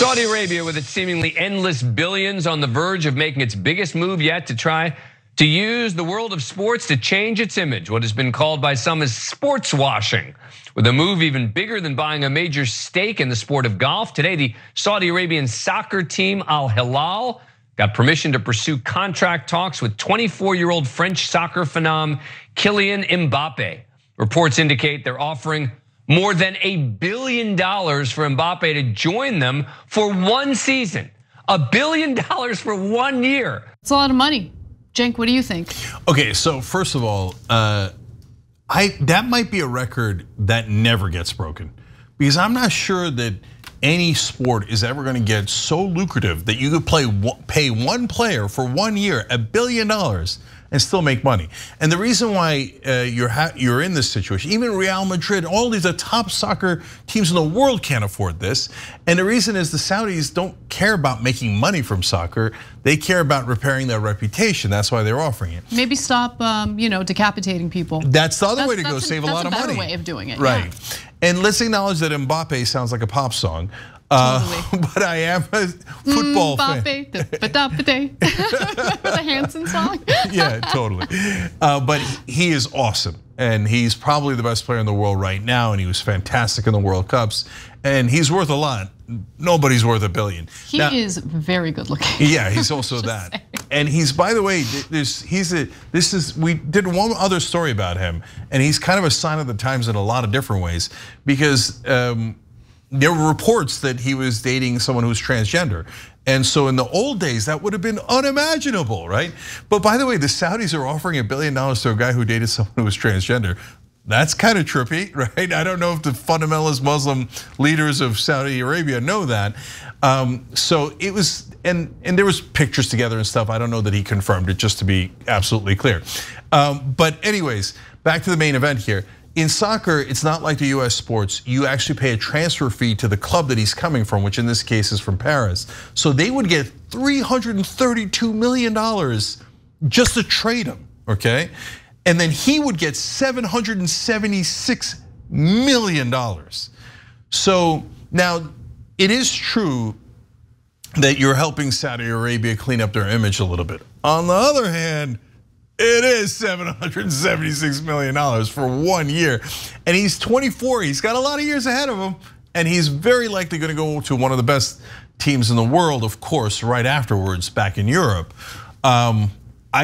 Saudi Arabia, with its seemingly endless billions, on the verge of making its biggest move yet to try to use the world of sports to change its image, what has been called by some as sports washing. With a move even bigger than buying a major stake in the sport of golf, today the Saudi Arabian soccer team Al Hilal got permission to pursue contract talks with 24-year-old French soccer phenom Kylian Mbappe. Reports indicate they're offering more than $1 billion for Mbappe to join them for one season. $1 billion for 1 year. It's a lot of money. Cenk, what do you think? Okay, so first of all, that might be a record that never gets broken, because I'm not sure that any sport is ever going to get so lucrative that you could pay one player for 1 year $1 billion and still make money. And the reason why you're in this situation, even Real Madrid, all these top soccer teams in the world can't afford this. And the reason is the Saudis don't care about making money from soccer. They care about repairing their reputation. That's why they're offering it. Maybe stop, decapitating people. That's the other way to go, save a lot of money. That's a better way of doing it. Right. Yeah. And let's acknowledge that Mbappe sounds like a pop song. Totally. But I am a football fan. The Hanson song. Yeah, totally. But he is awesome, and he's probably the best player in the world right now, and he was fantastic in the World Cups, and he's worth a lot. Nobody's worth $1 billion. He is very good looking. Yeah, he's also that. Saying. And he's, by the way, we did one other story about him, and he's kind of a sign of the times in a lot of different ways, because there were reports that he was dating someone who's transgender. And so in the old days, that would have been unimaginable, right? But by the way, the Saudis are offering $1 billion to a guy who dated someone who was transgender. That's kind of trippy, right? I don't know if the fundamentalist Muslim leaders of Saudi Arabia know that. So it was, and there was pictures together and stuff. I don't know that he confirmed it, just to be absolutely clear. But anyways, back to the main event here. In soccer, it's not like the US sports. You actually pay a transfer fee to the club that he's coming from, which in this case is from Paris. So they would get $332 million just to trade him, okay? And then he would get $776 million. So now it is true that you're helping Saudi Arabia clean up their image a little bit. On the other hand, it is $776 million for 1 year. And he's 24, he's got a lot of years ahead of him. And he's very likely gonna go to one of the best teams in the world, of course, right afterwards back in Europe. I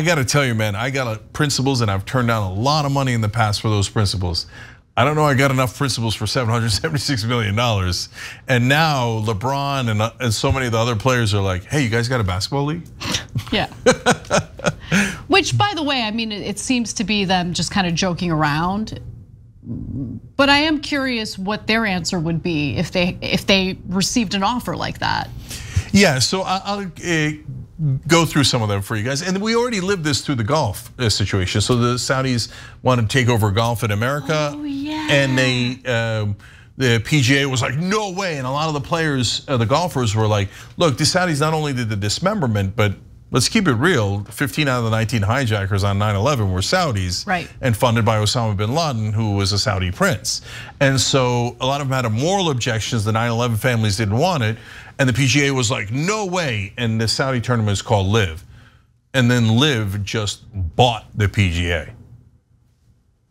gotta tell you, man, I got principles and I've turned down a lot of money in the past for those principles. I don't know I got enough principles for $776 million. And now LeBron and so many of the other players are like, hey, you guys got a basketball league? Yeah. Which, by the way, I mean, it seems to be them just kind of joking around. But I am curious what their answer would be if they received an offer like that. Yeah, so I'll go through some of them for you guys. And we already lived this through the golf situation. So the Saudis want to take over golf in America. Oh, yeah. And the PGA was like, no way. And a lot of the players, the golfers were like, look, the Saudis not only did the dismemberment, but let's keep it real. 15 out of the 19 hijackers on 9/11 were Saudis, right, and funded by Osama bin Laden, who was a Saudi prince. And so a lot of them had a moral objections. The 9/11 families didn't want it. And the PGA was like, no way. And the Saudi tournament is called LIV. And then LIV just bought the PGA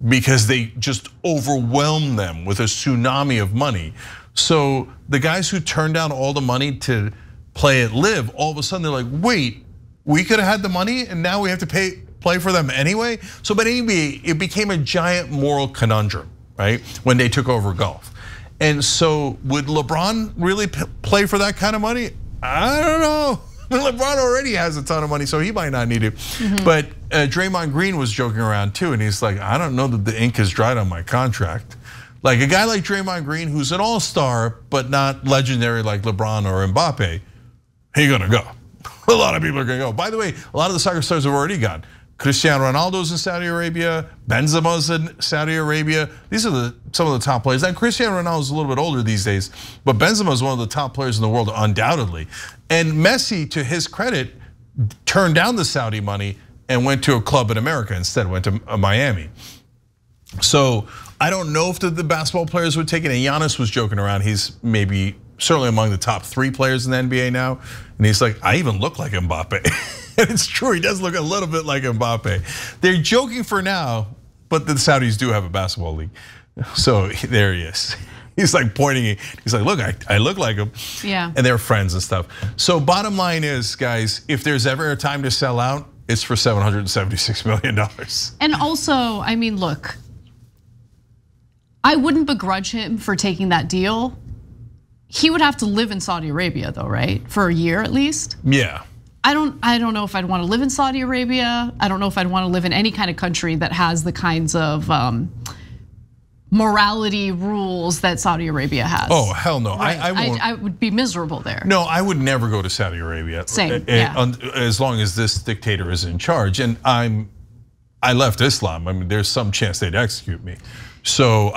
because they just overwhelmed them with a tsunami of money. So the guys who turned down all the money to play at LIV, all of a sudden they're like, wait, we could have had the money and now we have to play for them anyway? So, but anyway, it became a giant moral conundrum, right? When they took over golf. And so would LeBron really play for that kind of money? I don't know. LeBron already has a ton of money, so he might not need it. But Draymond Green was joking around too, and he's like, I don't know that the ink is dried on my contract. Like a guy like Draymond Green, who's an all-star, but not legendary like LeBron or Mbappe, he's gonna go. A lot of people are gonna go. By the way, a lot of the soccer stars have already gone. Cristiano Ronaldo's in Saudi Arabia, Benzema's in Saudi Arabia. These are some of the top players. And Cristiano Ronaldo's a little bit older these days, but Benzema's one of the top players in the world, undoubtedly. And Messi, to his credit, turned down the Saudi money and went to a club in America instead, went to Miami. So I don't know if the basketball players would take it. And Giannis was joking around, he's maybe certainly among the top 3 players in the NBA now. And he's like, I even look like Mbappe. And it's true, he does look a little bit like Mbappe. They're joking for now, but the Saudis do have a basketball league. So there he is. He's like pointing, he's like, look, I look like him. Yeah. And they're friends and stuff. So bottom line is, guys, if there's ever a time to sell out, it's for $776 million. And also, I mean, look, I wouldn't begrudge him for taking that deal. He would have to live in Saudi Arabia though, right? For a year at least. Yeah. I don't know if I'd want to live in Saudi Arabia. I don't know if I'd want to live in any kind of country that has the kinds of morality rules that Saudi Arabia has. Oh, hell no. Right. I would be miserable there. No, I would never go to Saudi Arabia. Same, yeah. As long as this dictator is in charge. And I left Islam. I mean, there's some chance they'd execute me. So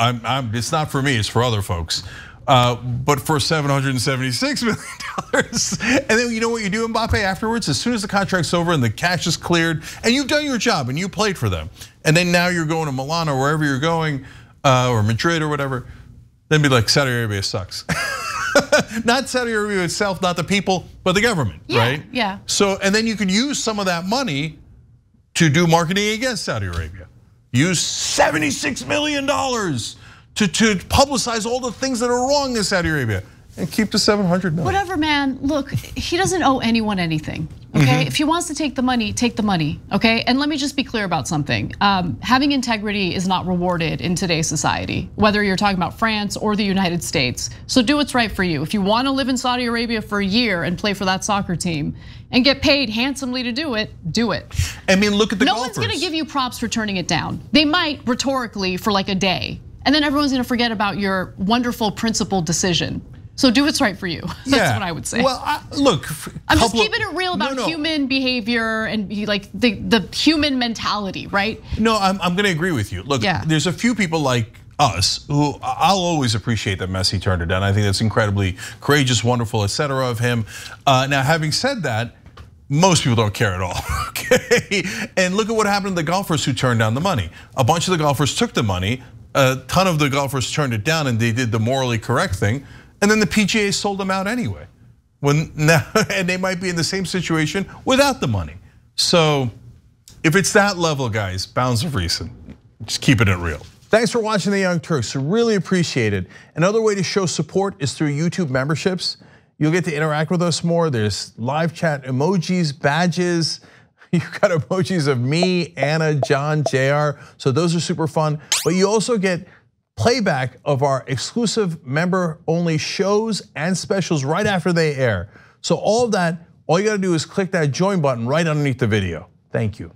it's not for me, it's for other folks. But for $776 million. And then you know what you do, Mbappe, afterwards? As soon as the contract's over and the cash is cleared, and you've done your job and you played for them, and then now you're going to Milan or wherever you're going, or Madrid or whatever, then be like, Saudi Arabia sucks. Not Saudi Arabia itself, not the people, but the government, right? Yeah. So, and then you can use some of that money to do marketing against Saudi Arabia. Use $76 million to publicize all the things that are wrong in Saudi Arabia and keep the $700 million. Whatever, man. Look, he doesn't owe anyone anything. Okay, if he wants to take the money, take the money. Okay, and let me just be clear about something. Having integrity is not rewarded in today's society, whether you're talking about France or the United States. So do what's right for you. If you want to live in Saudi Arabia for a year and play for that soccer team and get paid handsomely to do it, do it. I mean, look at the golfers. No one's gonna give you props for turning it down. They might rhetorically for like a day, and then everyone's gonna forget about your wonderful principled decision. So do what's right for you. That's what I would say. Well, look, I'm just keeping it real about human behavior and like the human mentality, right? No, I'm going to agree with you. Look, there's a few people like us who I'll always appreciate that Messi turned it down. I think that's incredibly courageous, wonderful, etc. of him. Now, having said that, most people don't care at all, okay? And look at what happened to the golfers who turned down the money. A bunch of the golfers took the money. A ton of the golfers turned it down and they did the morally correct thing. And then the PGA sold them out anyway. And they might be in the same situation without the money. So if it's that level, guys, bounds of reason. Just keeping it real. Thanks for watching The Young Turks. Really appreciate it. Another way to show support is through YouTube memberships. You'll get to interact with us more. There's live chat emojis, badges. You've got emojis of me, Anna, John, JR. So those are super fun. But you also get playback of our exclusive member-only shows and specials right after they air. So all of that, all you gotta do is click that join button right underneath the video. Thank you.